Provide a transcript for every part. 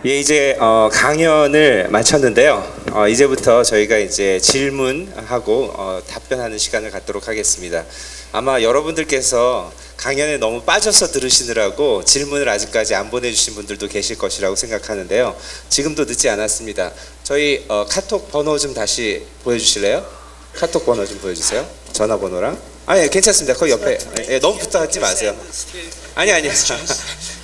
예, 이제 강연을 마쳤는데요. 이제부터 저희가 이제 질문하고 답변하는 시간을 갖도록 하겠습니다. 아마 여러분들께서 강연에 너무 빠져서 들으시느라고 질문을 아직까지 안 보내주신 분들도 계실 것이라고 생각하는데요. 지금도 늦지 않았습니다. 저희 카톡 번호 좀 다시 보여주실래요? 카톡 번호 좀 보여주세요. 전화번호랑. 예, 괜찮습니다. 거기 옆에. 예, 너무 붙어하지 마세요. 아니.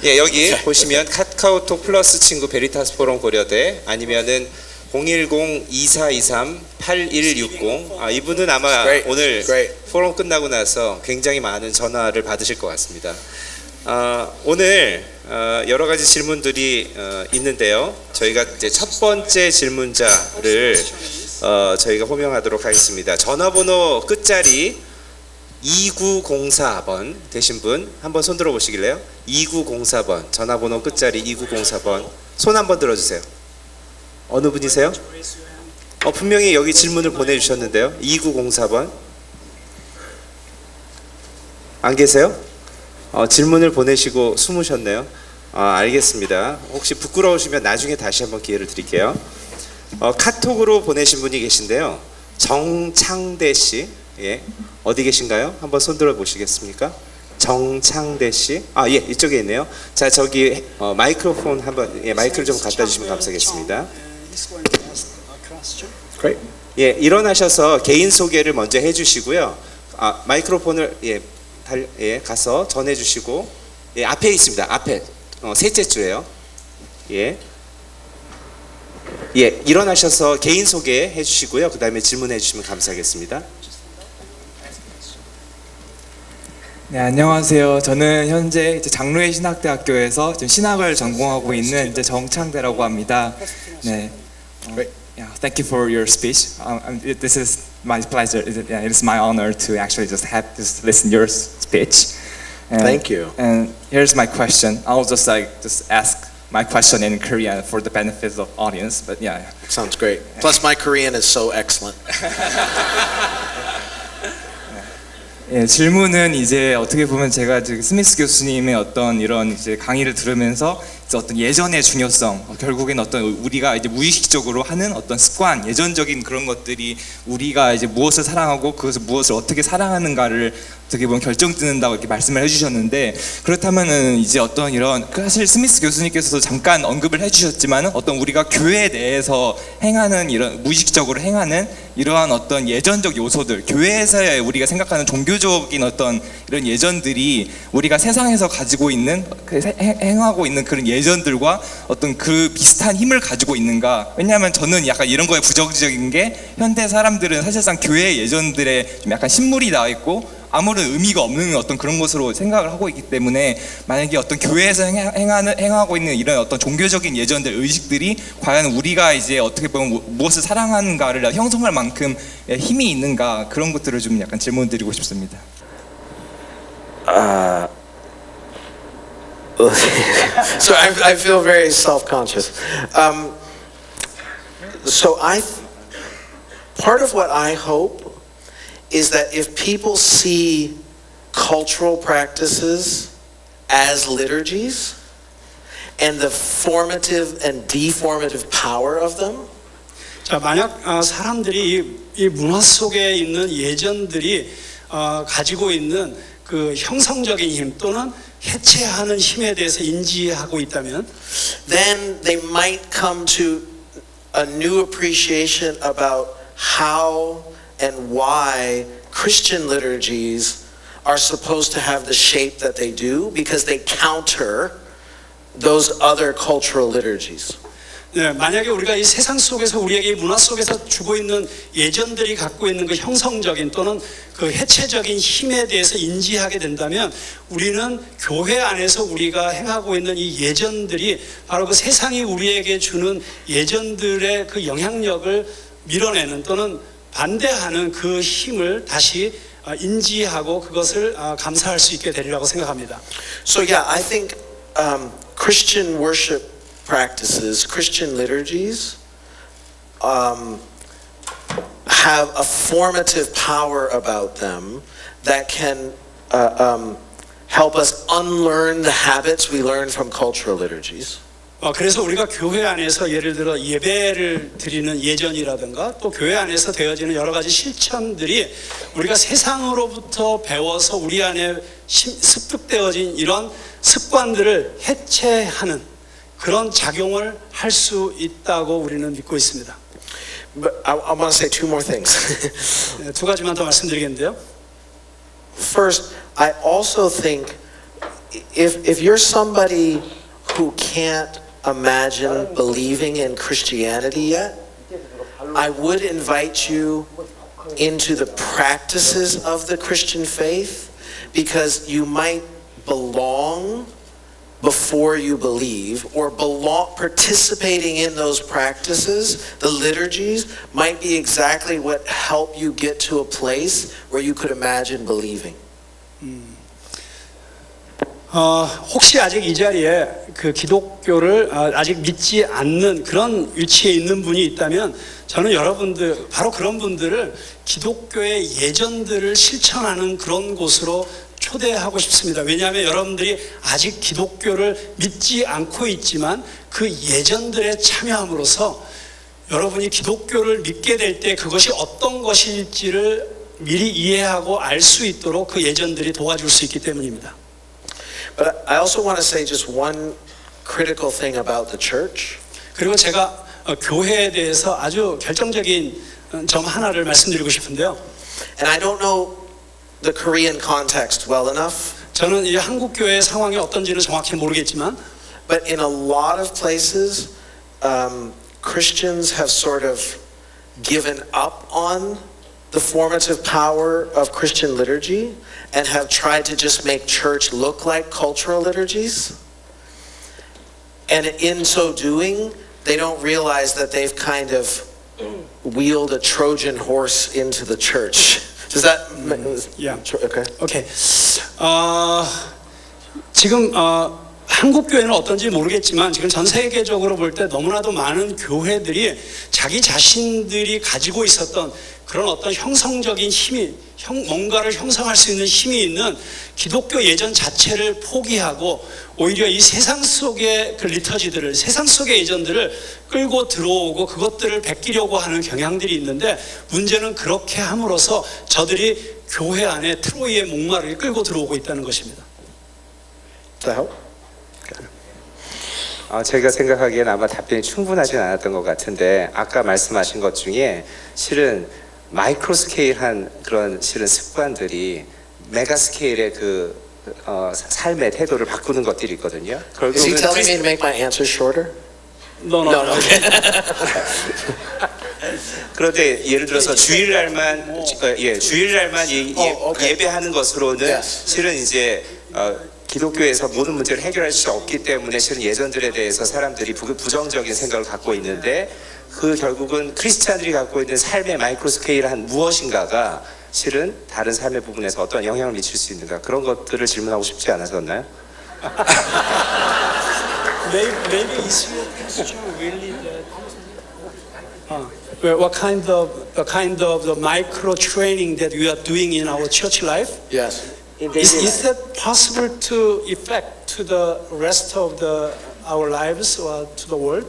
예, 여기 보시면 카카오톡 플러스 친구 베리타스 포럼 고려대 아니면은 010-2423-8160. 이분은 아마 오늘 포럼 끝나고 나서 굉장히 많은 전화를 받으실 것 같습니다. 오늘 여러 가지 질문들이 있는데요. 저희가 이제 첫 번째 질문자를 저희가 호명하도록 하겠습니다. 전화번호 끝자리 2904번 되신 분 한번 손 들어 보시길래요. 2904번 전화번호 끝자리 2904번 손 한번 들어주세요. 어느 분이세요? 분명히 여기 질문을 보내주셨는데요. 2904번 안 계세요? 질문을 보내시고 숨으셨네요. 알겠습니다. 혹시 부끄러우시면 나중에 다시 한번 기회를 드릴게요. 카톡으로 보내신 분이 계신데요. 정창대 씨, 예, 어디 계신가요? 한번 손 들어 보시겠습니까? 정창대 씨, 예, 이쪽에 있네요. 자, 저기 마이크로폰 한번, 예, 마이크를 좀 갖다 주시면 감사하겠습니다. 예, 일어나셔서 개인 소개를 먼저 해주시고요. 마이크로폰을 가서 전해주시고, 예, 앞에 있습니다. 앞에 셋째 줄에요. 예. 예, 일어나셔서 개인 소개해 주시고요. 그 다음에 질문해 주시면 감사하겠습니다. 네, 안녕하세요. 저는 현재 이제 장로회 신학대학교에서 지금 신학을 전공하고 있는 이제 정창대라고 합니다. 네. Yeah, thank you for your speech. This is my pleasure. It is my honor to actually just listen to your speech. Thank you. And here's my question. I'll just ask my question in Korean for the benefit of audience. But yeah. Sounds great. Plus, my Korean is so excellent. 예, 질문은 이제 어떻게 보면 제가 지금 스미스 교수님의 어떤 이런 이제 강의를 들으면서 어떤 예전의 중요성, 결국엔 어떤 우리가 이제 무의식적으로 하는 어떤 습관, 예전적인 그런 것들이 우리가 이제 무엇을 사랑하고 그것을 무엇을 어떻게 사랑하는가를 어떻게 보면 결정짓는다고 이렇게 말씀을 해주셨는데, 그렇다면은 이제 어떤 이런 사실 스미스 교수님께서도 잠깐 언급을 해주셨지만은 어떤 우리가 교회 내에서 행하는 이런 무의식적으로 행하는 이러한 어떤 예전적 요소들, 교회에서의 우리가 생각하는 종교적인 어떤 이런 예전들이 우리가 세상에서 가지고 있는 행하고 있는 그런 예전들과 어떤 그 비슷한 힘을 가지고 있는가? 왜냐하면 저는 약간 이런 거에 부정적인 게 현대 사람들은 사실상 교회 예전들에 좀 약간 신물이 나 있고 아무런 의미가 없는 어떤 그런 것으로 생각을 하고 있기 때문에, 만약에 어떤 교회에서 행하고 있는 이런 어떤 종교적인 예전들, 의식들이 과연 우리가 이제 어떻게 보면 무엇을 사랑하는가를 형성할 만큼 힘이 있는가, 그런 것들을 좀 약간 질문드리고 싶습니다. So I feel very self-conscious. So part of what I hope is that if people see cultural practices as liturgies and the formative and deformative power of them, 자, 만약 사람들이 이 문화 속에 있는 예전들이 가지고 있는 그 형성적인 힘 또는 해체하는 힘에 대해서 인지하고 있다면, then they might come to a new appreciation about how and why Christian liturgies are supposed to have the shape that they do, because they counter those other cultural liturgies. 네, 만약에 우리가 이 세상 속에서 우리에게 이 문화 속에서 주고 있는 예전들이 갖고 있는 그 형성적인 또는 그 해체적인 힘에 대해서 인지하게 된다면, 우리는 교회 안에서 우리가 행하고 있는 이 예전들이 바로 그 세상이 우리에게 주는 예전들의 그 영향력을 밀어내는 또는 반대하는 그 힘을 다시 인지하고 그것을 감사할 수 있게 되리라고 생각합니다. So yeah, I think Christian worship practices, Christian liturgies, have a formative power about them that can help us unlearn the habits we learn from cultural liturgies. 그래서 우리가 교회 안에서 예를 들어 예배를 드리는 예전이라든가 또 교회 안에서 되어지는 여러 가지 실천들이 우리가 세상으로부터 배워서 우리 안에 습득되어진 이런 습관들을 해체하는 그런 작용을 할 수 있다고 우리는 믿고 있습니다. But I want to say two more things. 두 가지만 더 말씀드리겠는데요. First, I also think if you're somebody who can't imagine believing in Christianity yet, I would invite you into the practices of the Christian faith because you might belong before you believe, or participating in those practices, the liturgies, might be exactly what help you get to a place where you could imagine believing. 혹시 아직 이 자리에 그 기독교를 아직 믿지 않는 그런 위치에 있는 분이 있다면 저는 여러분들, 바로 그런 분들을 기독교의 예전들을 실천하는 그런 곳으로 초대하고 싶습니다. 왜냐하면 여러분들이 아직 기독교를 믿지 않고 있지만 그 예전들에 참여함으로써 여러분이 기독교를 믿게 될 때 그것이 어떤 것일지를 미리 이해하고 알 수 있도록 그 예전들이 도와줄 수 있기 때문입니다. But I also want to say just one critical thing about the church. 그리고 제가 교회에 대해서 아주 결정적인 점 하나를 말씀드리고 싶은데요. And I don't know the Korean context well enough, 저는 이 한국 교회 상황이 어떤지는 정확히 모르겠지만, but in a lot of places, Christians have sort of given up on the formative power of Christian liturgy and have tried to just make church look like cultural liturgies. And in so doing, they don't realize that they've kind of wheeled a Trojan horse into the church. Does that? Yeah. Okay. 오케이. 지금 한국 교회는 어떤지 모르겠지만 지금 전 세계적으로 볼 때 너무나도 많은 교회들이 자기 자신들이 가지고 있었던 그런 어떤 형성적인 힘이 뭔가를 형성할 수 있는 힘이 있는 기독교 예전 자체를 포기하고 오히려 이 세상 속의 그 리터지들을, 세상 속의 예전들을 끌고 들어오고 그것들을 베끼려고 하는 경향들이 있는데, 문제는 그렇게 함으로써 저들이 교회 안에 트로이의 목마를 끌고 들어오고 있다는 것입니다. Does that help? 제가 생각하기엔 아마 답변이 충분하진 않았던 것 같은데, 아까 말씀하신 것 중에 실은 마이크로 스케일한 그런 실은 습관들이 메가 스케일의 그 삶의 태도를 바꾸는 것들이 있거든요. Is he telling me to make my answer shorter? No. 그런데 예를 들어서 주일날만 okay. 예배하는 것으로는 Yes. 실은 이제 기독교에서 모든 문제를 해결할 수 없기 때문에 실은 예전들에 대해서 사람들이 부정적인 생각을 갖고 있는데, 그 결국은 크리스찬들이 갖고 있는 삶의 마이크로 스케일한 무엇인가가 실은 다른 삶의 부분에서 어떤 영향을 미칠 수 있는가, 그런 것들을 질문하고 싶지 않았었나요? Maybe is your question really that what kind of the micro training that we are doing in our church life? Yes. Is that possible to effect to the rest of our lives or to the world?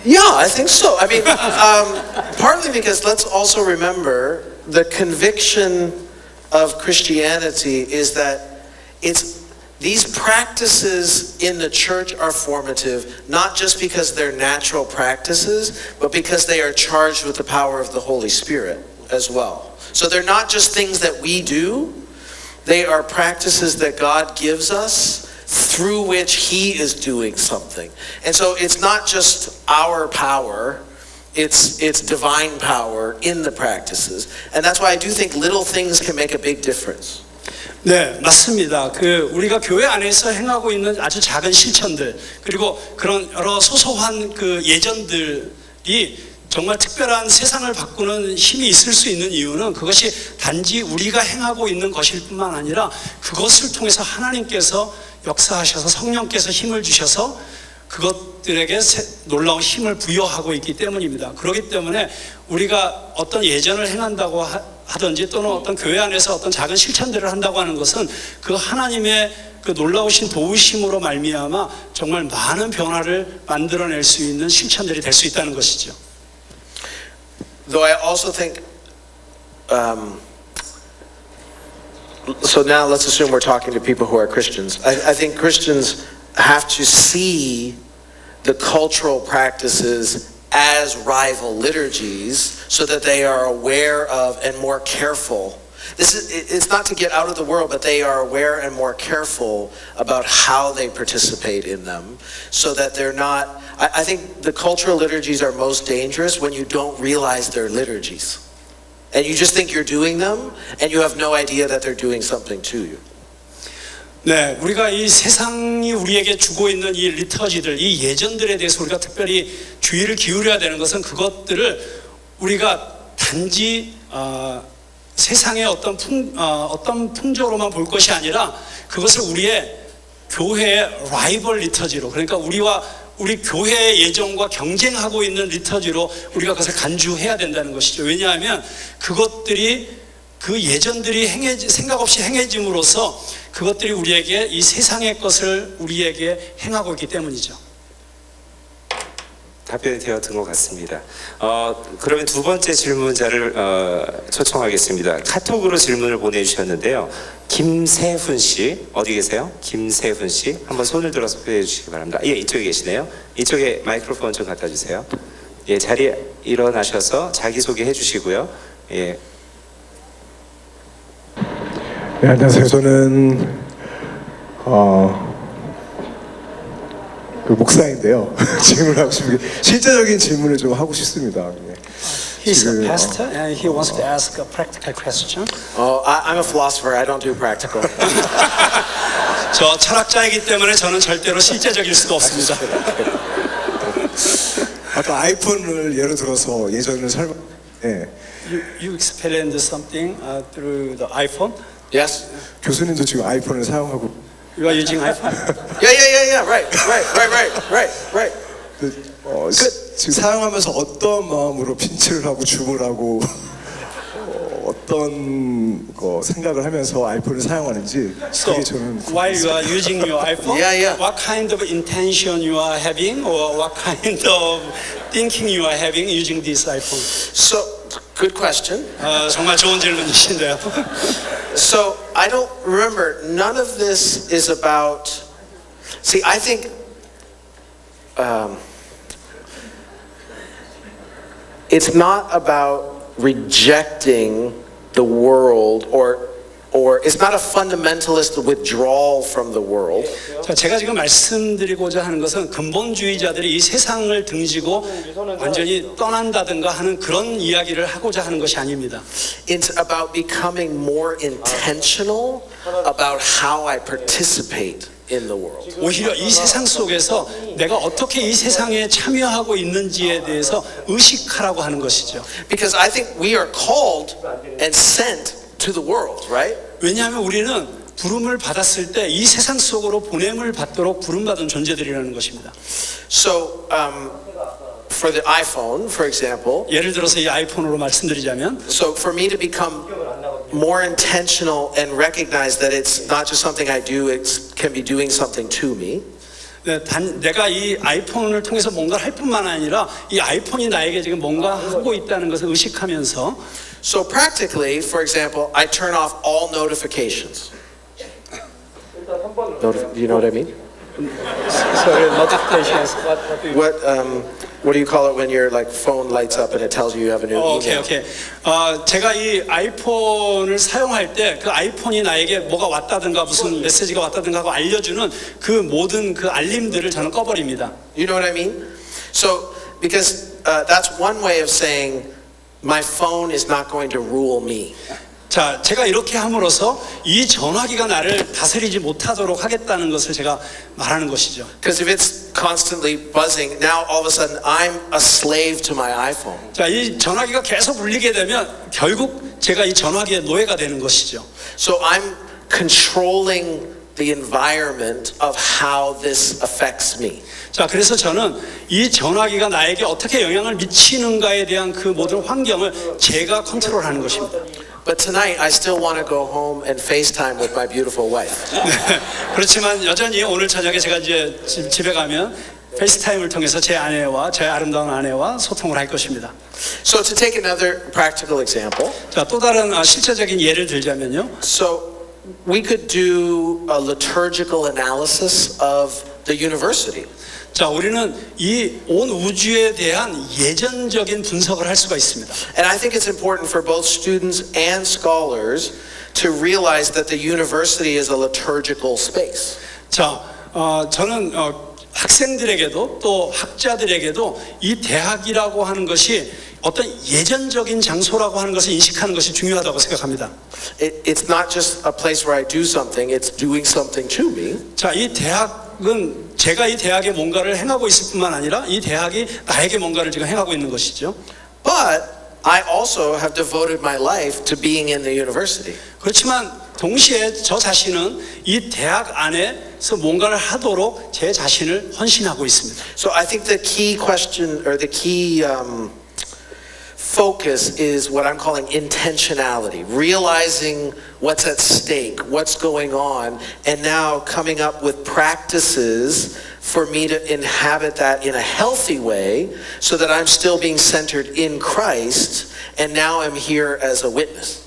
Yeah, I think so. I mean, partly because let's also remember the conviction of Christianity is that these practices in the church are formative, not just because they're natural practices, but because they are charged with the power of the Holy Spirit as well. So they're not just things that we do, they are practices that God gives us through which He is doing something. And so it's not just our power, it's divine power in the practices. And that's why I do think little things can make a big difference. 네, 맞습니다. 우리가 교회 안에서 행하고 있는 아주 작은 실천들, 그리고 그런 여러 소소한 그 예전들이 정말 특별한 세상을 바꾸는 힘이 있을 수 있는 이유는 그것이 단지 우리가 행하고 있는 것일 뿐만 아니라 그것을 통해서 하나님께서 역사하셔서 성령께서 힘을 주셔서 그것들에게 놀라운 힘을 부여하고 있기 때문입니다. 그렇기 때문에 우리가 어떤 예전을 행한다고 하든지 또는 어떤 교회 안에서 어떤 작은 실천들을 한다고 하는 것은 그 하나님의 그 놀라우신 도우심으로 말미암아 정말 많은 변화를 만들어낼 수 있는 실천들이 될 수 있다는 것이죠. Though I also think, so now let's assume we're talking to people who are Christians. I think Christians have to see the cultural practices as rival liturgies so that they are aware of and more careful. It's not to get out of the world, but they are aware and more careful about how they participate in them so that they're not, I think the cultural liturgies are most dangerous when you don't realize they're liturgies. And you just think you're doing them and you have no idea that they're doing something to you. 네, 우리가 이 세상이 우리에게 주고 있는 이 리터지들, 이 예전들에 대해서 우리가 특별히 주의를 기울여야 되는 것은 그것들을 우리가 단지 세상의 어떤 풍조로만 볼 것이 아니라 그것을 우리의 교회의 라이벌 리터지로, 그러니까 우리 교회의 예정과 경쟁하고 있는 리터지로 우리가 그것을 간주해야 된다는 것이죠. 왜냐하면 그것들이 그 예전들이 생각 없이 행해짐으로써 그것들이 우리에게 이 세상의 것을 우리에게 행하고 있기 때문이죠. 답변이 되었던 것 같습니다. 그러면 두 번째 질문자를 초청하겠습니다. 카톡으로 질문을 보내주셨는데요. 김세훈 씨, 어디 계세요? 김세훈 씨, 한번 손을 들어서 소개해 주시기 바랍니다. 예, 이쪽에 계시네요. 이쪽에 마이크로폰 좀 갖다 주세요. 예, 자리에 일어나셔서 자기소개 해주시고요. 예. 네, 안녕하세요. 저는 그 목사인데요. 질문하고 싶은 게 실제적인 질문을 좀 하고 싶습니다. 네. He's a 지금, pastor and he wants to ask a practical question. I'm a philosopher. I don't do practical. 저 철학자이기 때문에 저는 절대로 실제적일 수가 없습니다. 아까 아이폰을 예를 들어서 예전을 설명. 네. You explained something through the iPhone. Yes? 교수님도 지금 아이폰을 사용하고 You are using iPhone. Yeah. Right. 지금 사용하면서 어떤 마음으로 핀치를 하고 줌을 하고 어떤 생각을 하면서 아이폰을 사용하는지 So, 그게 저는 while you are using your iPhone, Yeah. what kind of intention you are having, or what kind of thinking you are having using this iPhone? So, good question. 정말 좋은 질문이신데요. So, I don't remember, none of this is about, see, I think, it's not about rejecting the world or it's not a fundamentalist withdrawal from the world. 자, 제가 지금 말씀드리고자 하는 것은 근본주의자들이 이 세상을 등지고 완전히 떠난다든가 하는 그런 이야기를 하고자 하는 것이 아닙니다. It's about becoming more intentional about how I participate in the world. 오히려 이 세상 속에서 내가 어떻게 이 세상에 참여하고 있는지에 대해서 의식하라고 하는 것이죠. Because I think we are called and sent to the world, right? 왜냐하면 우리는 부름을 받았을 때 이 세상 속으로 보냄을 받도록 부름받은 존재들이라는 것입니다. So, for the iPhone, for example, 예를 들어서 이 아이폰으로 말씀드리자면 so for me to become more intentional and recognize that it's not just something I do, it can be doing something to me. 내가 이 아이폰을 통해서 뭔가를 할 뿐만 아니라 이 아이폰이 나에게 지금 뭔가 하고 있다는 것을 의식하면서 So practically, for example, I turn off all notifications. You know what I mean? Sorry, notifications. What do you call it when your like phone lights up and it tells you you have a new email? 오케이. 제가 이 아이폰을 사용할 때 그 아이폰이 나에게 뭐가 왔다든가 무슨 메시지가 왔다든가 하고 알려주는 그 모든 그 알림들을 저는 꺼버립니다. You know what I mean? So because that's one way of saying my phone is not going to rule me. 자, 제가 이렇게 함으로써 이 전화기가 나를 다스리지 못하도록 하겠다는 것을 제가 말하는 것이죠. Because if it's constantly buzzing, now all of a sudden I'm a slave to my iPhone. 자, 이 전화기가 계속 울리게 되면 결국 제가 이 전화기의 노예가 되는 것이죠. So I'm controlling the environment of how this affects me. 자, 그래서 저는 이 전화기가 나에게 어떻게 영향을 미치는가에 대한 그 모든 환경을 제가 컨트롤하는 것입니다. But tonight, I still want to go home and FaceTime with my beautiful wife. 그렇지만 여전히 오늘 저녁에 제가 이제 집에 가면 페이스타임을 통해서 제 아내와 제 아름다운 아내와 소통을 할 것입니다. So to take another practical example, 자, 또 다른 실제적인 예를 들자면요. so we could do a liturgical analysis of the university. 자, 우리는 이 온 우주에 대한 예전적인 분석을 할 수가 있습니다. And I think it's important for both students and scholars to realize that the university is a liturgical space. 자, 저는 학생들에게도 또 학자들에게도 이 대학이라고 하는 것이 어떤 예전적인 장소라고 하는 것을 인식하는 것이 중요하다고 생각합니다. It's not just a place where I do something, it's doing something to me. 자, 이 대학은 제가 이 대학에 뭔가를 행하고 있을 뿐만 아니라 이 대학이 나에게 뭔가를 지금 행하고 있는 것이죠. But I also have devoted my life to being in the university. 그렇지만 동시에 저 자신은 이 대학 안에서 뭔가를 하도록 제 자신을 헌신하고 있습니다. So I think the key question or the key focus is what I'm calling intentionality, realizing what's at stake, what's going on, and now coming up with practices for me to inhabit that in a healthy way so that I'm still being centered in Christ and now I'm here as a witness.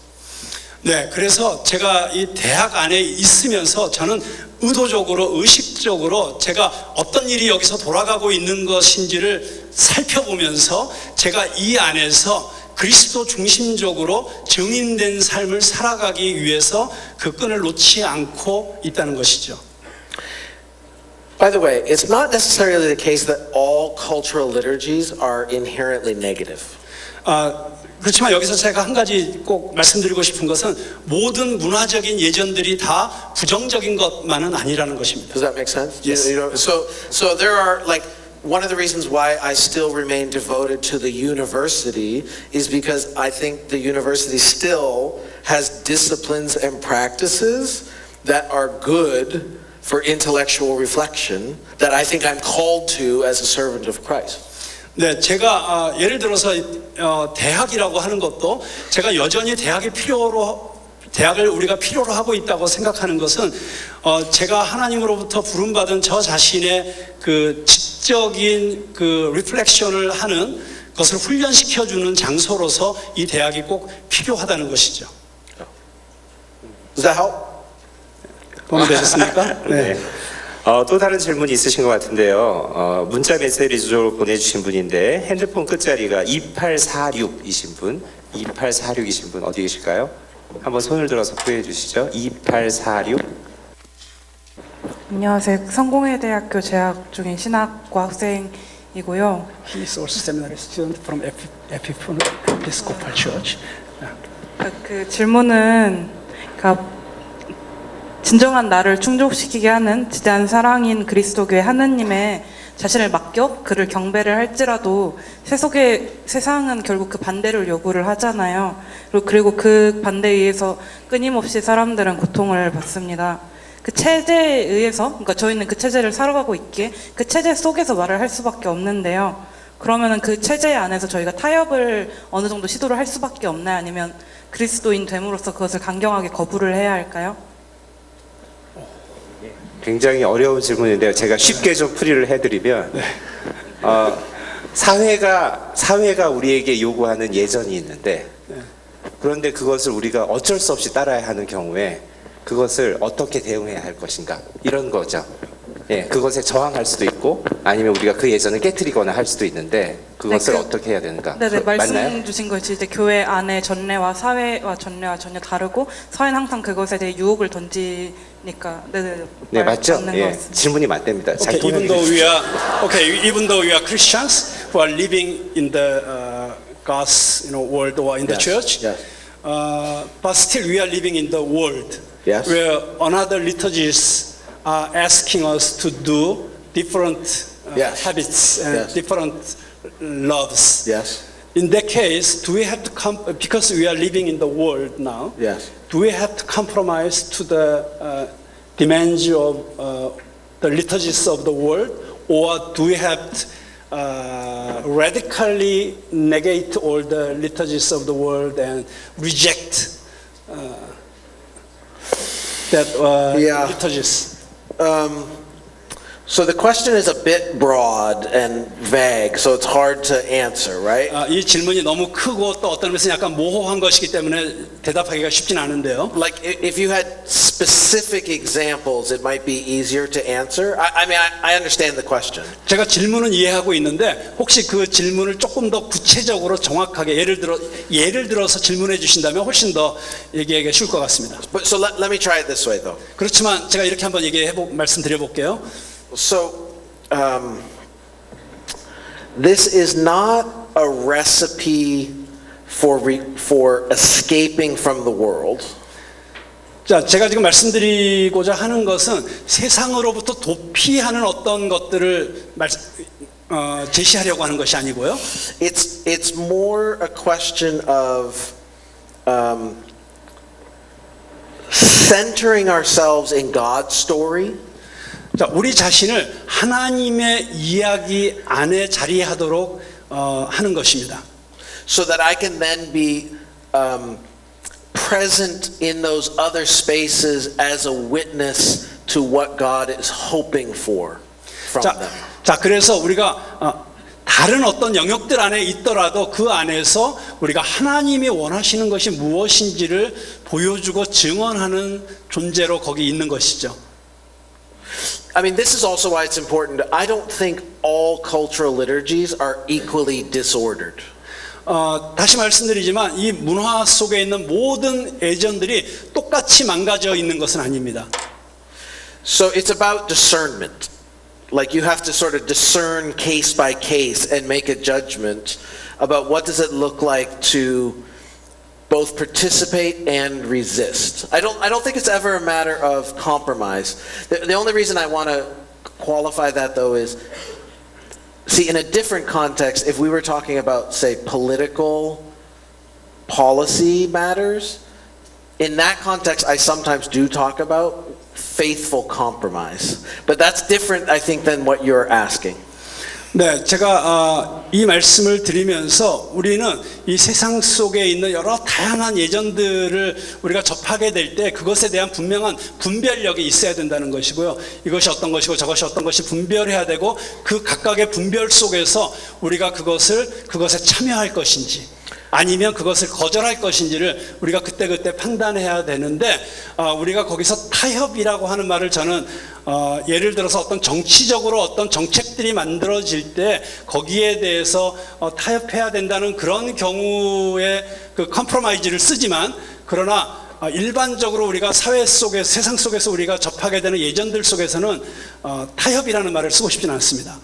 네, 그래서 제가 이 대학 안에 있으면서 저는 의도적으로 의식적으로 제가 어떤 일이 여기서 돌아가고 있는 것인지를 살펴보면서 제가 이 안에서 그리스도 중심적으로 증인된 삶을 살아가기 위해서 그 끈을 놓지 않고 있다는 것이죠. By the way, it's not necessarily the case that all cultural liturgies are inherently negative. 그렇지만 여기서 제가 한 가지 꼭 말씀드리고 싶은 것은 모든 문화적인 예전들이 다 부정적인 것만은 아니라는 것입니다. Does that make sense? Yes. You know, so there are like one of the reasons why I still remain devoted to the university is because I think the university still has disciplines and practices that are good for intellectual reflection that I think I'm called to as a servant of Christ. 네, 제가 예를 들어서 대학이라고 하는 것도 제가 여전히 대학을 우리가 필요로 하고 있다고 생각하는 것은 제가 하나님으로부터 부름받은 저 자신의 그 지적인 그 리플렉션을 하는 것을 훈련시켜주는 장소로서 이 대학이 꼭 필요하다는 것이죠. Does that help? 도움이 되셨습니까? 네. 또 다른 질문이 있으신 것 같은데요. 문자 메시지로 보내주신 분인데 핸드폰 끝자리가 2846이신 분, 2846이신 분 어디 계실까요? 한번 손을 들어서 표해 주시죠. 2846. 안녕하세요. 성공회대학교 재학 중인 신학과 학생이고요. He is also seminary student from Episcopal Church. 그 질문은 그러니까 진정한 나를 충족시키게 하는 지대한 사랑인 그리스도교의 하느님의 자신을 맡겨 그를 경배를 할지라도 세상은 결국 그 반대를 요구를 하잖아요. 그리고 그 반대에 의해서 끊임없이 사람들은 고통을 받습니다. 그 체제에 의해서, 그러니까 저희는 그 체제를 살아가고 있기에 그 체제 속에서 말을 할 수밖에 없는데요. 그러면은 그 체제 안에서 저희가 타협을 어느 정도 시도를 할 수밖에 없나요? 아니면 그리스도인 됨으로써 그것을 강경하게 거부를 해야 할까요? 굉장히 어려운 질문인데요. 제가 쉽게 좀 풀이를 해드리면 사회가 우리에게 요구하는 예전이 있는데 그런데 그것을 우리가 어쩔 수 없이 따라야 하는 경우에 그것을 어떻게 대응해야 할 것인가 이런 거죠. 예, 그것에 저항할 수도 있고 아니면 우리가 그 예전을 깨트리거나 할 수도 있는데 그것을 네, 어떻게 해야 되는가? 네네, 말씀 맞나요? 주신 것이 이제 교회 안에 전례와 사회와 전례와 전혀 다르고 사회는 항상 그것에 대해 유혹을 던지니까 네, 맞죠? 맞는 것 예, 같습니다. 질문이 맞답니다. 잘 Okay, even though we are Christians who are living in the God's world or in the Yes, church, yes. but still we are living in the world Yes. where another liturgies are asking us to do different Yes. habits and Yes. different loves. Yes. In that case, do we have to because we are living in the world now? Yes. Do we have to compromise to the demands of the liturgies of the world, or do we have to radically negate all the liturgies of the world and reject that Yeah. liturgies. So the question is a bit broad and vague, so it's hard to answer, right? 이 질문이 너무 크고 또 어떤 면에서 약간 모호한 것이기 때문에 대답하기가 쉽진 않은데요. Like if you had specific examples, it might be easier to answer. I mean, I understand the question. 제가 질문은 이해하고 있는데 혹시 그 질문을 조금 더 구체적으로 정확하게 예를 들어서 질문해 주신다면 훨씬 더 얘기하기가 쉬울 것 같습니다. But so let me try it this way, though. 그렇지만 제가 이렇게 한번 말씀드려 볼게요. So this is not a recipe for escaping from the world. 자, 제가 지금 말씀드리고자 하는 것은 세상으로부터 도피하는 어떤 것들을 제시하려고 하는 것이 아니고요. It's more a question of centering ourselves in God's story. 자, 우리 자신을 하나님의 이야기 안에 자리하도록 하는 것입니다. So that I can then be present in those other spaces as a witness to what God is hoping for from them. 자, 그래서 우리가 다른 어떤 영역들 안에 있더라도 그 안에서 우리가 하나님이 원하시는 것이 무엇인지를 보여주고 증언하는 존재로 거기 있는 것이죠. I mean, this is also why it's important. I don't think all cultural liturgies are equally disordered. 다시 말씀드리지만 이 문화 속에 있는 모든 예전들이 똑같이 망가져 있는 것은 아닙니다. So it's about discernment. Like you have to sort of discern case by case and make a judgment about what does it look like to both participate and resist. I don't think it's ever a matter of compromise. The only reason I want to qualify that though is, see, in a different context, if we were talking about, say, political policy matters, in that context, I sometimes do talk about faithful compromise. But that's different, I think, than what you're asking. 네, 제가 이 말씀을 드리면서 우리는 이 세상 속에 있는 여러 다양한 예전들을 우리가 접하게 될 때 그것에 대한 분명한 분별력이 있어야 된다는 것이고요. 이것이 어떤 것이고 저것이 어떤 것이 분별해야 되고 그 각각의 분별 속에서 우리가 그것에 참여할 것인지 아니면 그것을 거절할 것인지를 우리가 그때그때 판단해야 되는데 우리가 거기서 타협이라고 하는 말을 저는 예를 들어서 어떤 정치적으로 어떤 정책들이 만들어질 때 거기에 대해서 타협해야 된다는 그런 경우에 그 컴프로마이즈를 쓰지만 그러나 일반적으로 우리가 사회 속에서 세상 속에서 우리가 접하게 되는 예전들 속에서는 타협이라는 말을 쓰고 싶지는 않습니다.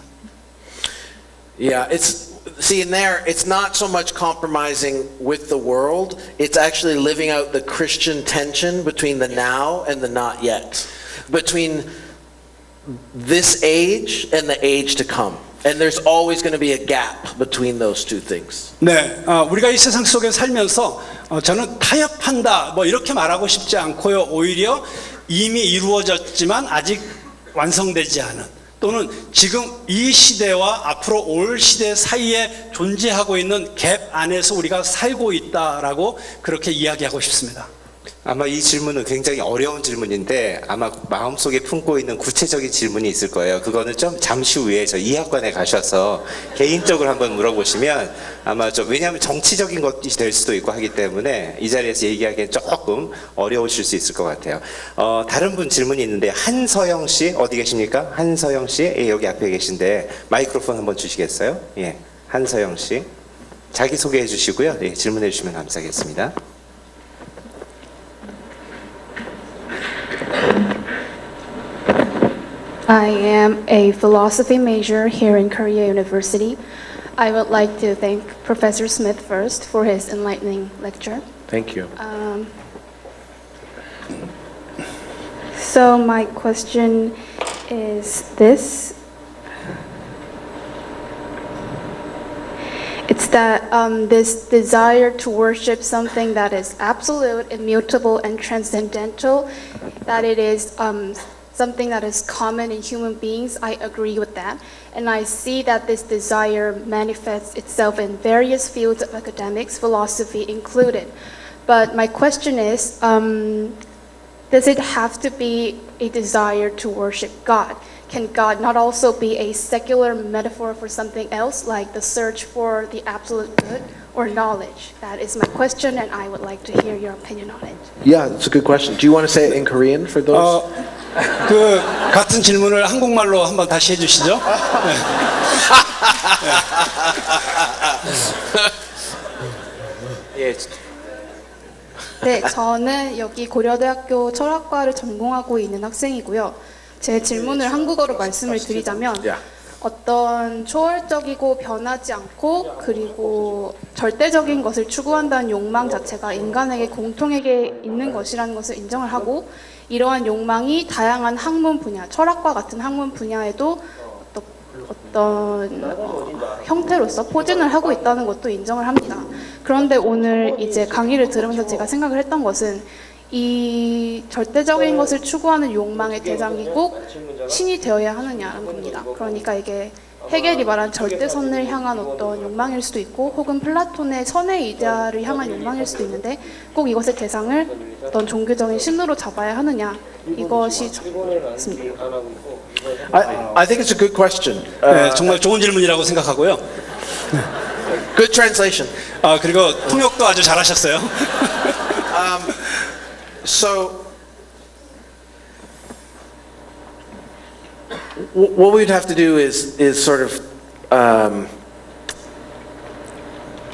Yeah, see, in there, it's not so much compromising with the world, it's actually living out the Christian tension between the now and the not yet, between this age and the age to come. And there's always going to be a gap between those two things. 네, 우리가 이 세상 속에 살면서 저는 타협한다 뭐 이렇게 말하고 싶지 않고요. 오히려 이미 이루어졌지만 아직 완성되지 않은 또는 지금 이 시대와 앞으로 올 시대 사이에 존재하고 있는 갭 안에서 우리가 살고 있다라고 그렇게 이야기하고 싶습니다. 아마 이 질문은 굉장히 어려운 질문인데 아마 마음속에 품고 있는 구체적인 질문이 있을 거예요. 그거는 좀 잠시 후에 저 이학관에 가셔서 개인적으로 한번 물어보시면 아마 좀 왜냐하면 정치적인 것이 될 수도 있고 하기 때문에 이 자리에서 얘기하기엔 조금 어려우실 수 있을 것 같아요. 다른 분 질문이 있는데 한서영 씨 어디 계십니까? 한서영 씨 여기 앞에 계신데 마이크로폰 한번 주시겠어요? 예, 한서영 씨 자기 소개해 주시고요. 네, 질문해 주시면 감사하겠습니다. I am a philosophy major here in Korea University. I would like to thank Professor Smith first for his enlightening lecture. Thank you. So my question is this. It's that this desire to worship something that is absolute, immutable, and transcendental, that it is something that is common in human beings. I agree with that. And I see that this desire manifests itself in various fields of academics, philosophy included. But my question is, does it have to be a desire to worship God? Can God not also be a secular metaphor for something else, like the search for the absolute good or knowledge? That is my question, and I would like to hear your opinion on it. Yeah, that's a good question. Do you want to say it in Korean for those? 그 같은 질문을 한국말로 한번 다시 해주시죠. 예, 네, 저는 여기 고려대학교 철학과를 전공하고 있는 학생이고요. 제 질문을 한국어로 말씀을 드리자면 Yeah. 어떤 초월적이고 변하지 않고 그리고 절대적인 것을 추구한다는 욕망 자체가 인간에게 공통에게 있는 것이라는 것을 인정을 하고 이러한 욕망이 다양한 학문 분야, 철학과 같은 학문 분야에도 어떤 형태로서 포진을 하고 있다는 것도 인정을 합니다. 그런데 오늘 이제 강의를 들으면서 제가 생각을 했던 것은 이 절대적인 것을 추구하는 욕망의 대상이 꼭 신이 되어야 하느냐는 겁니다. 그러니까 이게 헤겔이 말한 절대선을 향한 어떤 욕망일 수도 있고 혹은 플라톤의 선의 이데아를 향한 욕망일 수도 있는데 꼭 이것의 대상을 어떤 종교적인 신으로 잡아야 하느냐 이것이 있습니다. I think it's a good question. 네, 정말 좋은 질문이라고 생각하고요. Good translation. 그리고 통역도 아주 잘하셨어요. So, what we'd have to do is sort of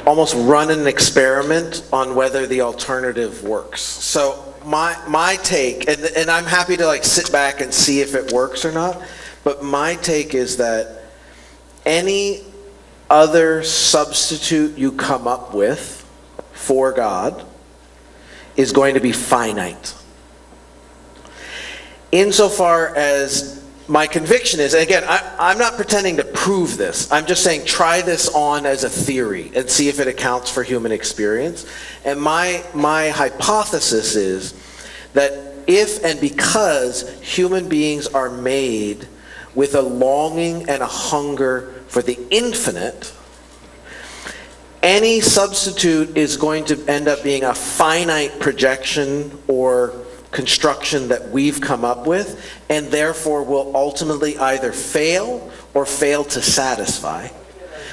almost run an experiment on whether the alternative works. So my take, and I'm happy to like sit back and see if it works or not, but my take is that any other substitute you come up with for God is going to be finite. Insofar as my conviction is, and again, I'm not pretending to prove this. I'm just saying try this on as a theory and see if it accounts for human experience. And my hypothesis is that if and because human beings are made with a longing and a hunger for the infinite, any substitute is going to end up being a finite projection or construction that we've come up with, and therefore will ultimately either fail or fail to satisfy,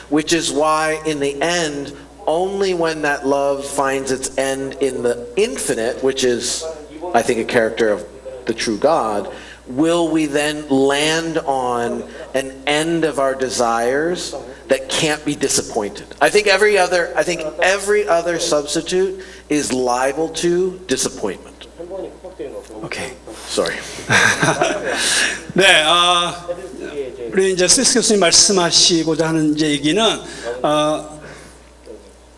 which is why in the end, only when that love finds its end in the infinite, which is, I think, a character of the true God, will we then land on an end of our desires that can't be disappointed. I think every other substitute is liable to disappointment. 오케이. Sorry. 네, 우리 이제 스미스 교수님 말씀하시고자 하는 이제 얘기는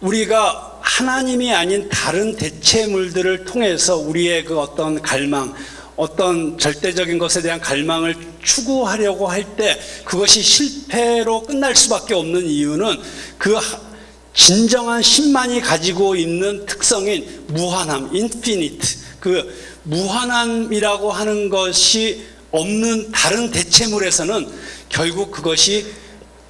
우리가 하나님이 아닌 다른 대체물들을 통해서 우리의 그 어떤 갈망, 어떤 절대적인 것에 대한 갈망을 추구하려고 할 때 그것이 실패로 끝날 수밖에 없는 이유는 그 진정한 신만이 가지고 있는 특성인 무한함, infinite, 그 무한함이라고 하는 것이 없는 다른 대체물에서는 결국 그것이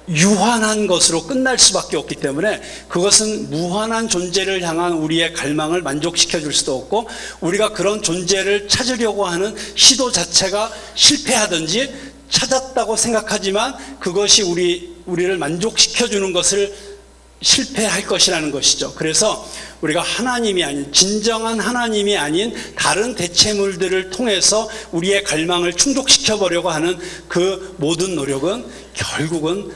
유한한 것으로 끝날 수밖에 없기 때문에 그것은 무한한 존재를 향한 우리의 갈망을 만족시켜 줄 수도 없고 우리가 그런 존재를 찾으려고 하는 시도 자체가 실패하든지 찾았다고 생각하지만 그것이 우리를 만족시켜 주는 것을 실패할 것이라는 것이죠. 그래서 우리가 하나님이 아닌 진정한 하나님이 아닌 다른 대체물들을 통해서 우리의 갈망을 충족시켜 보려고 하는 그 모든 노력은 결국은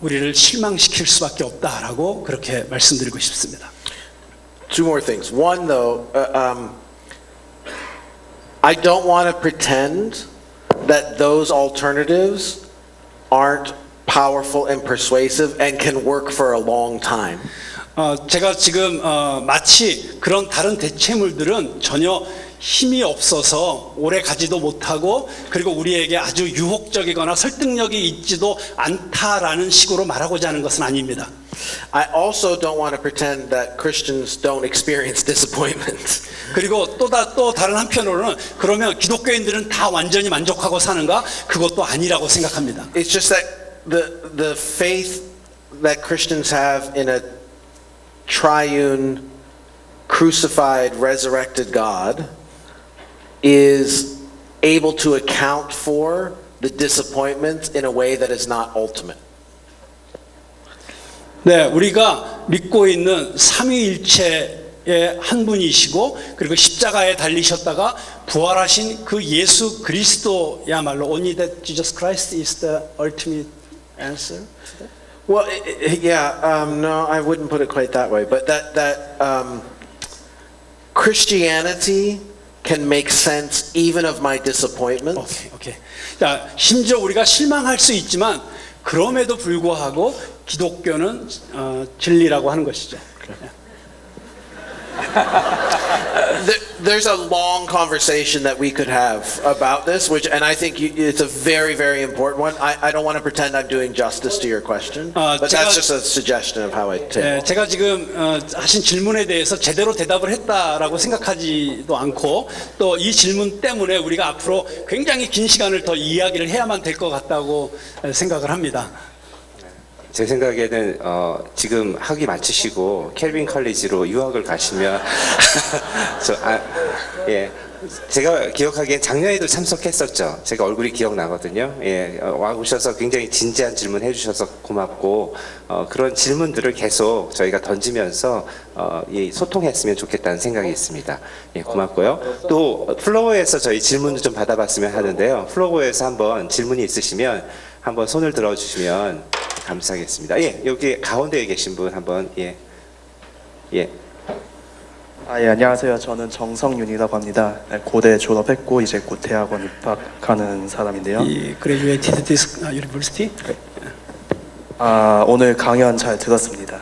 우리를 실망시킬 수밖에 없다라고 그렇게 말씀드리고 싶습니다. Two more things. One, though, I don't want to pretend that those alternatives aren't powerful and persuasive and can work for a long time. 제가 지금 마치 그런 다른 대체물들은 전혀 힘이 없어서 오래 가지도 못하고 그리고 우리에게 아주 유혹적이거나 설득력이 있지도 않다라는 식으로 말하고자 하는 것은 아닙니다. I also don't want to pretend that Christians don't experience disappointment. 그리고 또 다른 한편으로는 그러면 기독교인들은 다 완전히 만족하고 사는가? 그것도 아니라고 생각합니다. It's just that the faith that Christians have in a triune crucified, resurrected God is able to account for the disappointment in a way that is not ultimate. 네, 우리가 믿고 있는 삼위일체의 한 분이시고 그리고 십자가에 달리셨다가 부활하신 그 예수 그리스도야말로 only that Jesus Christ is the ultimate answer. Well, no, I wouldn't put it quite that way, but Christianity can make sense even of my disappointment. 오케이. 자, 심지어 우리가 실망할 수 있지만 그럼에도 불구하고 기독교는 진리라고 하는 것이죠. There's a long conversation that we could have about this, and I think it's a very, very important one. I don't want to pretend I'm doing justice to your question, but that's just a suggestion of how I take it. 제가 지금 하신 질문에 대해서 제대로 대답을 했다라고 생각하지도 않고 또 이 질문 때문에 우리가 앞으로 굉장히 긴 시간을 더 이야기를 해야만 될 것 같다고 생각을 합니다. 제 생각에는 지금 학위 마치시고 켈빈 컬리지로 유학을 가시면 제가 기억하기엔 작년에도 참석했었죠. 제가 얼굴이 기억나거든요. 와 오셔서 굉장히 진지한 질문 해주셔서 고맙고 그런 질문들을 계속 저희가 던지면서 소통했으면 좋겠다는 생각이 있습니다. 고맙고요. 또 플로어에서 저희 질문도 좀 받아봤으면 하는데요. 플로어에서 한번 질문이 있으시면 한번 손을 들어주시면 감사하겠습니다. 여기 가운데에 계신 분 한번 안녕하세요. 저는 정성윤이라고 합니다. 고대 졸업했고 이제 곧 대학원 입학하는 사람인데요. 이 graduated this university. 오늘 강연 잘 들었습니다.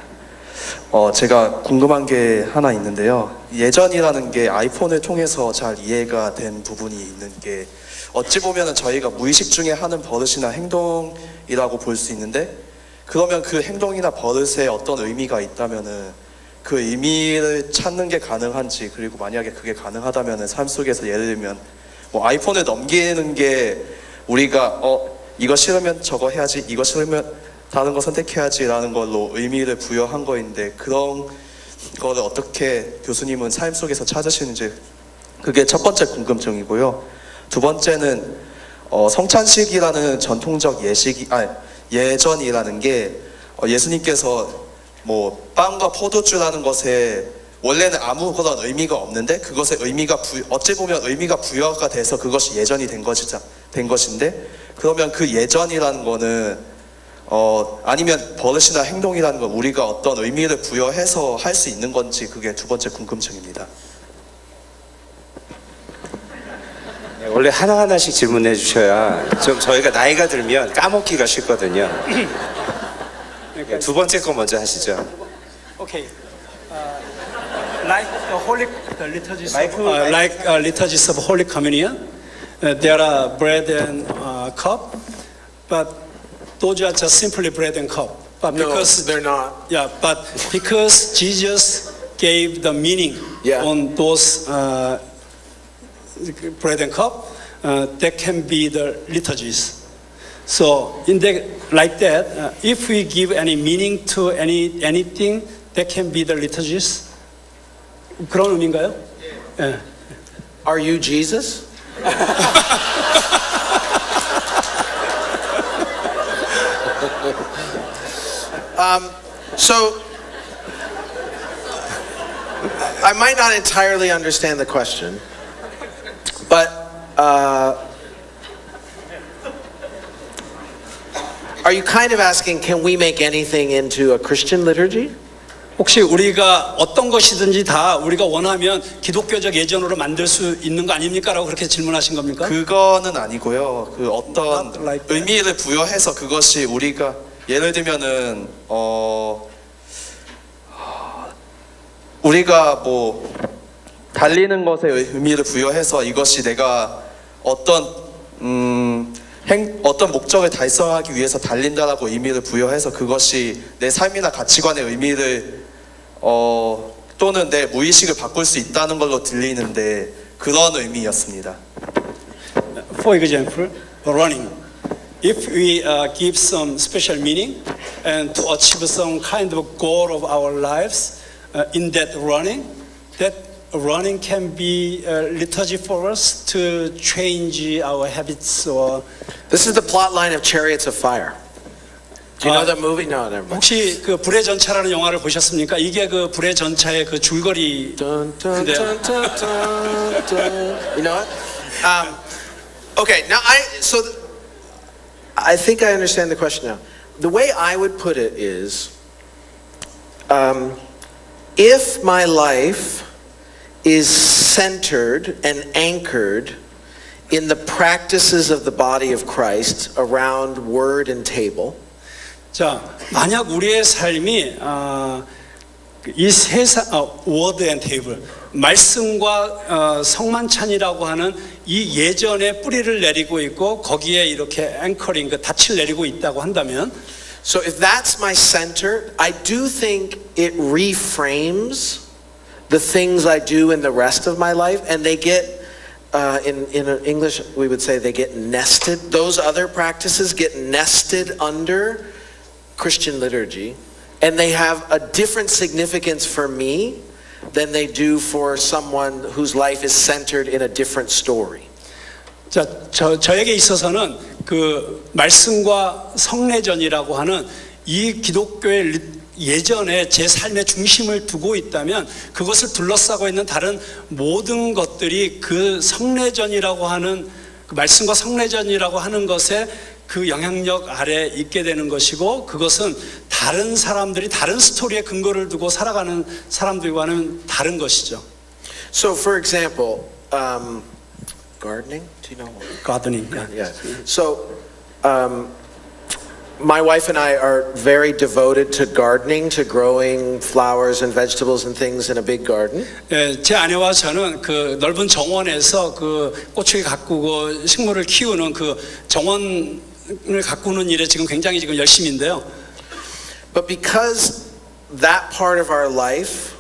제가 궁금한 게 하나 있는데요. 예전이라는 게 아이폰을 통해서 잘 이해가 된 부분이 있는 게 어찌 보면 저희가 무의식 중에 하는 버릇이나 행동이라고 볼 수 있는데 그러면 그 행동이나 버릇에 어떤 의미가 있다면은 그 의미를 찾는 게 가능한지 그리고 만약에 그게 가능하다면은 삶 속에서 예를 들면 뭐 아이폰을 넘기는 게 우리가 이거 싫으면 저거 해야지 이거 싫으면 다른 거 선택해야지라는 걸로 의미를 부여한 거인데 그런 거를 어떻게 교수님은 삶 속에서 찾으시는지 그게 첫 번째 궁금증이고요. 두 번째는 성찬식이라는 전통적 예전이라는 게 예수님께서 뭐 빵과 포도주라는 것에 원래는 아무런 의미가 없는데 그것의 의미가 어찌 보면 의미가 부여가 돼서 그것이 예전이 된 것인데 그러면 그 예전이라는 거는 아니면 버릇이나 행동이라는 건 우리가 어떤 의미를 부여해서 할 수 있는 건지 그게 두 번째 궁금증입니다. 원래 하나하나씩 질문해 주셔야 좀 저희가 나이가 들면 까먹기가 쉽거든요. 두 번째 거 먼저 하시죠. Okay. Like the liturgies of Holy Communion, there are bread and cup, but those are just simply bread and cup. But No, because they're not. Yeah, but because Jesus gave the meaning on those bread and cup, that can be the liturgies. So like that, if we give any meaning to anything, that can be the liturgies. 그런 의미인가요? 예. Are you Jesus? So I might not entirely understand the question, but are you kind of asking, can we make anything into a Christian liturgy? 혹시 우리가 어떤 것이든지 다 우리가 원하면 기독교적 예전으로 만들 수 있는 거 아닙니까? 라고 그렇게 질문하신 겁니까? 그거는 아니고요. 그 어떤 Not like that. 의미를 부여해서 그것이 우리가 예를 들면은 우리가 뭐 달리는 것에 의미를 부여해서 이것이 내가 어떤 목적을 달성하기 위해서 달린다라고 의미를 부여해서 그것이 내 삶이나 가치관의 의미를 또는 내 무의식을 바꿀 수 있다는 걸로 들리는데 그런 의미였습니다. For example, running. If we give some special meaning and to achieve some kind of goal of our lives in that running, that running can be a liturgy for us to change our habits or This is the plot line of Chariots of Fire. Do you know Uh, the movie? No, never mind. 혹시 그 불의 전차라는 영화를 보셨습니까? 이게 그 불의 전차의 그 줄거리. Dun, dun, 네. dun, dun, dun, dun. You know what? Okay, now I think I understand the question now. The way I would put it is, if my life is centered and anchored in the practices of the body of Christ around word and table, 자, 만약 우리의 삶이 이 세상 워드 앤 테이블 말씀과 성만찬이라고 하는 이 예전에 뿌리를 내리고 있고 거기에 이렇게 앵커링 그 닻을 내리고 있다고 한다면 so if that's my center, I do think it reframes the things I do in the rest of my life, and they get, in English we would say they get nested. Those other practices get nested under Christian liturgy, and they have a different significance for me than they do for someone whose life is centered in a different story. 자, 저에게 있어서는 그 말씀과 성례전이라고 하는 이 기독교의 예전에 제 삶의 중심을 두고 있다면 그것을 둘러싸고 있는 다른 모든 것들이 그 성례전이라고 하는 그 말씀과 성례전이라고 하는 것에 그 영향력 아래 있게 되는 것이고 그것은 다른 사람들이 다른 스토리에 근거를 두고 살아가는 사람들과는 다른 것이죠. So for example, gardening, do you know? 가드닝. Yeah. So, my wife and I are very devoted to gardening, to growing flowers and vegetables and things in a big garden. 예, 제 아내와 저는 그 넓은 정원에서 그 꽃을 가꾸고 식물을 키우는 그 정원을 가꾸는 일에 지금 굉장히 지금 열심인데요. But because that part of our life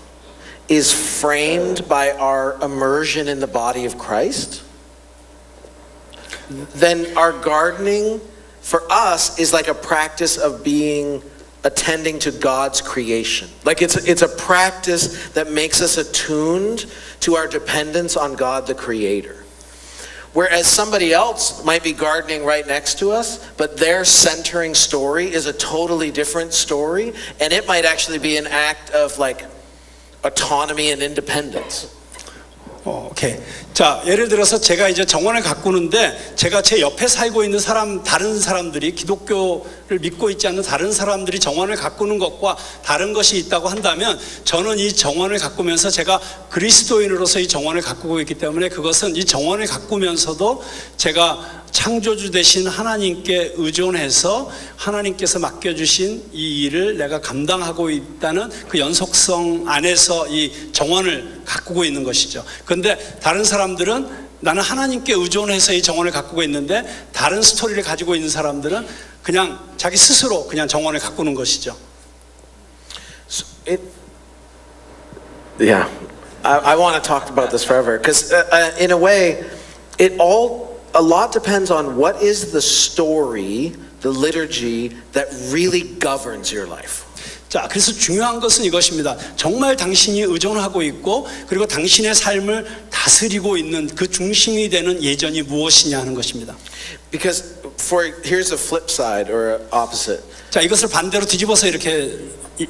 is framed by our immersion in the body of Christ, then our gardening for us is like a practice of attending to God's creation. Like it's a practice that makes us attuned to our dependence on God the Creator. Whereas somebody else might be gardening right next to us, but their centering story is a totally different story, and it might actually be an act of like autonomy and independence. 오케이. 자, 예를 들어서 제가 이제 정원을 가꾸는데 제가 제 옆에 살고 있는 다른 사람들이 기독교를 믿고 있지 않는 다른 사람들이 정원을 가꾸는 것과 다른 것이 있다고 한다면 저는 이 정원을 가꾸면서 제가 그리스도인으로서 이 정원을 가꾸고 있기 때문에 그것은 이 정원을 가꾸면서도 제가 창조주 되신 하나님께 의존해서 하나님께서 맡겨주신 이 일을 내가 감당하고 있다는 그 연속성 안에서 이 정원을 가꾸고 있는 것이죠. 그런데 다른 사람들은 나는 하나님께 의존해서 이 정원을 가꾸고 있는데 다른 스토리를 가지고 있는 사람들은 그냥 자기 스스로 그냥 정원을 가꾸는 것이죠. Yeah, I want to talk about this forever because in a way, a lot depends on what is the story, the liturgy that really governs your life. 자, 그래서 중요한 것은 이것입니다. 정말 당신이 의존하고 있고 그리고 당신의 삶을 다스리고 있는 그 중심이 되는 예전이 무엇이냐 하는 것입니다. Because here's a flip side or opposite. 자, 이것을 반대로 뒤집어서 이렇게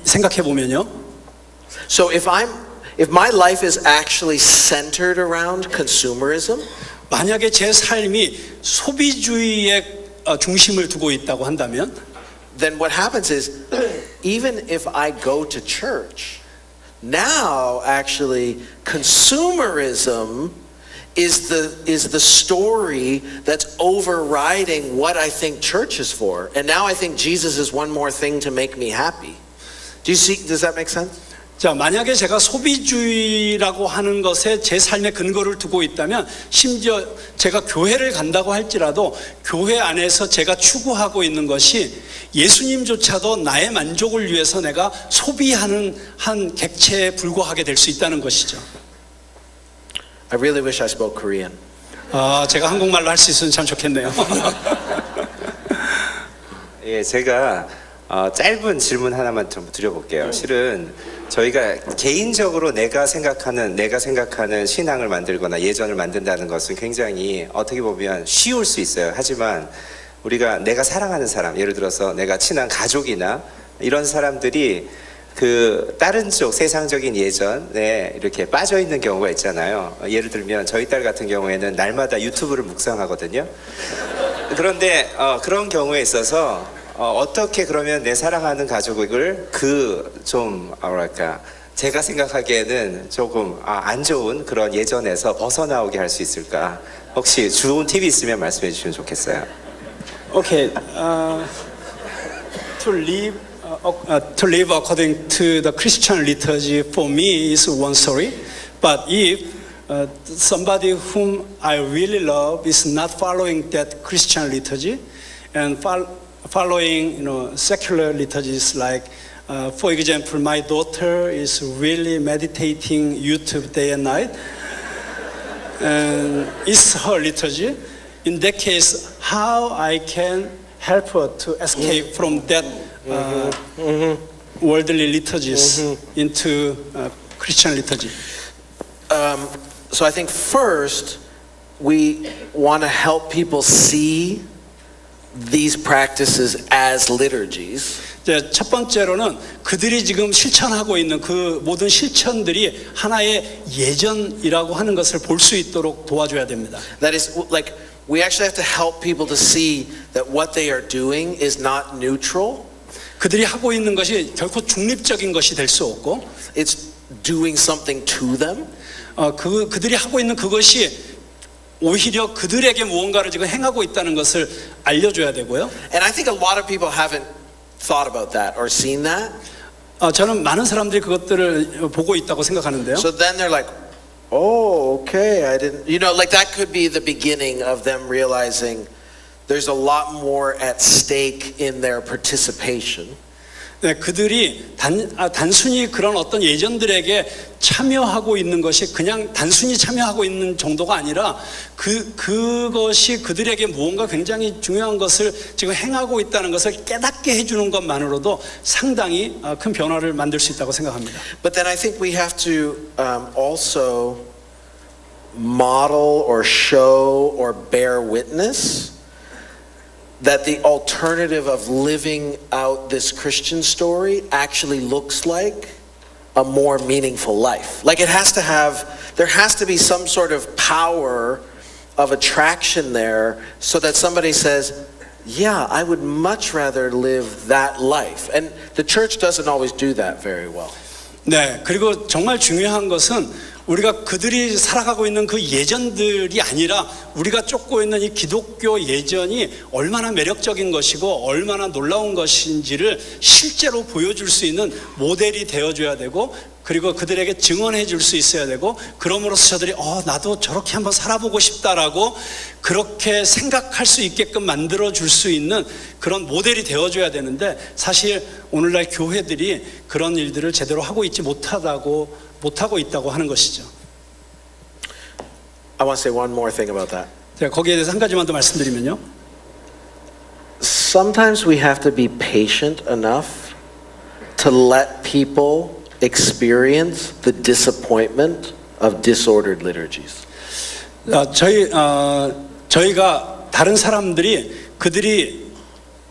생각해 보면요. So if my life is actually centered around consumerism, 만약에 제 삶이 소비주의에 중심을 두고 있다고 한다면 then what happens is even if I go to church, now actually consumerism is the story that's overriding what I think church is for. And now I think Jesus is one more thing to make me happy. Does that make sense? 자, 만약에 제가 소비주의라고 하는 것에 제 삶의 근거를 두고 있다면 심지어 제가 교회를 간다고 할지라도 교회 안에서 제가 추구하고 있는 것이 예수님조차도 나의 만족을 위해서 내가 소비하는 한 객체에 불과하게 될 수 있다는 것이죠. I really wish I spoke Korean. 제가 한국말로 할 수 있으면 참 좋겠네요. 예, 제가 짧은 질문 하나만 좀 드려볼게요. 실은 저희가 개인적으로 내가 생각하는 신앙을 만들거나 예전을 만든다는 것은 굉장히 어떻게 보면 쉬울 수 있어요. 하지만 우리가 내가 사랑하는 사람, 예를 들어서 내가 친한 가족이나 이런 사람들이 그 다른 쪽 세상적인 예전에 이렇게 빠져 있는 경우가 있잖아요. 예를 들면 저희 딸 같은 경우에는 날마다 유튜브를 묵상하거든요. 그런데 그런 경우에 있어서 어떻게 그러면 내 사랑하는 가족을 뭐랄까 제가 생각하기에는 조금 안 좋은 그런 예전에서 벗어나오게 할 수 있을까? 혹시 좋은 팁이 있으면 말씀해 주시면 좋겠어요. Okay, to live according to the Christian liturgy for me is one story. But if somebody whom I really love is not following that Christian liturgy and following, secular liturgies like, for example, my daughter is really meditating YouTube day and night, and it's her liturgy. In that case, how I can help her to escape from that worldly liturgies into Christian liturgy? So I think first, we want to help people see these practices as liturgies. 이제 첫 번째로는 그들이 지금 실천하고 있는 그 모든 실천들이 하나의 예전이라고 하는 것을 볼 수 있도록 도와줘야 됩니다. That is, like, we actually have to help people to see that what they are doing is not neutral. 그들이 하고 있는 것이 결코 중립적인 것이 될 수 없고, It's doing something to them. 그들이 하고 있는 그것이 오히려 그들에게 무언가를 지금 행하고 있다는 것을 알려줘야 되고요. And I think a lot of people haven't thought about that or seen that. 저는 많은 사람들이 그것들을 보고 있다고 생각하는데요. So then they're like, oh, okay, I didn't, like that could be the beginning of them realizing there's a lot more at stake in their participation. 네, 그들이 단순히 그런 어떤 예전들에게 참여하고 있는 것이 그냥 단순히 참여하고 있는 정도가 아니라 그것이 그들에게 무언가 굉장히 중요한 것을 지금 행하고 있다는 것을 깨닫게 해주는 것만으로도 상당히 큰 변화를 만들 수 있다고 생각합니다. But then I think we have to also model or show or bear witness that the alternative of living out this Christian story actually looks like a more meaningful life. Like there has to be some sort of power of attraction there so that somebody says, yeah, I would much rather live that life. And the church doesn't always do that very well. 네, 그리고 정말 중요한 것은 우리가 그들이 살아가고 있는 그 예전들이 아니라 우리가 쫓고 있는 이 기독교 예전이 얼마나 매력적인 것이고 얼마나 놀라운 것인지를 실제로 보여줄 수 있는 모델이 되어줘야 되고 그리고 그들에게 증언해 줄 수 있어야 되고 그럼으로써 저들이 나도 저렇게 한번 살아보고 싶다라고 그렇게 생각할 수 있게끔 만들어 줄 수 있는 그런 모델이 되어줘야 되는데 사실 오늘날 교회들이 그런 일들을 제대로 하고 있지 못하고 있다고 하는 것이죠. I want to say one more thing about that. 제가 거기에 대해서 한 가지만 더 말씀드리면요. Sometimes we have to be patient enough to let people experience the disappointment of disordered liturgies. 저희가 다른 사람들이 그들이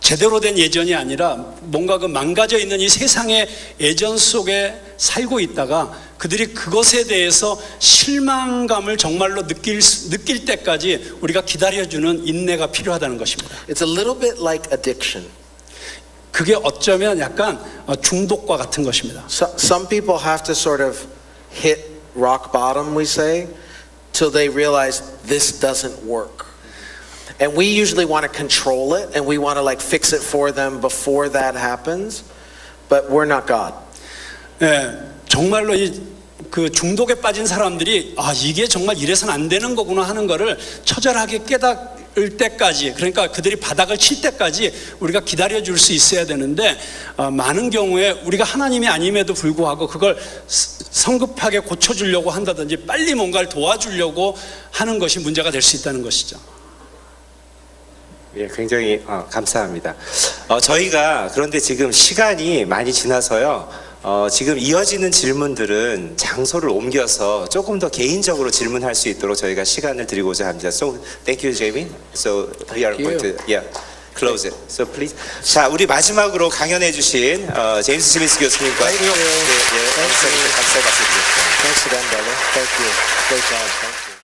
제대로 된 예전이 아니라 뭔가 그 망가져 있는 이 세상의 예전 속에 살고 있다가 그들이 그것에 대해서 실망감을 정말로 느낄 때까지 우리가 기다려주는 인내가 필요하다는 것입니다. It's a little bit like addiction. 그게 어쩌면 약간 중독과 같은 것입니다. Some people have to sort of hit rock bottom, we say, till they realize this doesn't work. And we usually want to control it and we want to like fix it for them before that happens, but we're not God. 네, 정말로 그 중독에 빠진 사람들이 이게 정말 이래서는 안 되는 거구나 하는 거를 처절하게 깨달을 때까지 그러니까 그들이 바닥을 칠 때까지 우리가 기다려줄 수 있어야 되는데 많은 경우에 우리가 하나님이 아님에도 불구하고 그걸 성급하게 고쳐주려고 한다든지 빨리 뭔가를 도와주려고 하는 것이 문제가 될 수 있다는 것이죠. 예, 굉장히 감사합니다. 저희가 그런데 지금 시간이 많이 지나서요. 지금 이어지는 질문들은 장소를 옮겨서 조금 더 개인적으로 질문할 수 있도록 저희가 시간을 드리고자 합니다. So, thank you, Jamie. So, we are going to close it. So, please. 자, 우리 마지막으로 강연해주신 제임스 스미스 교수님과 감사의 박수 드리겠습니다. Thanks again, brother. Thank you. Great job. Thank you.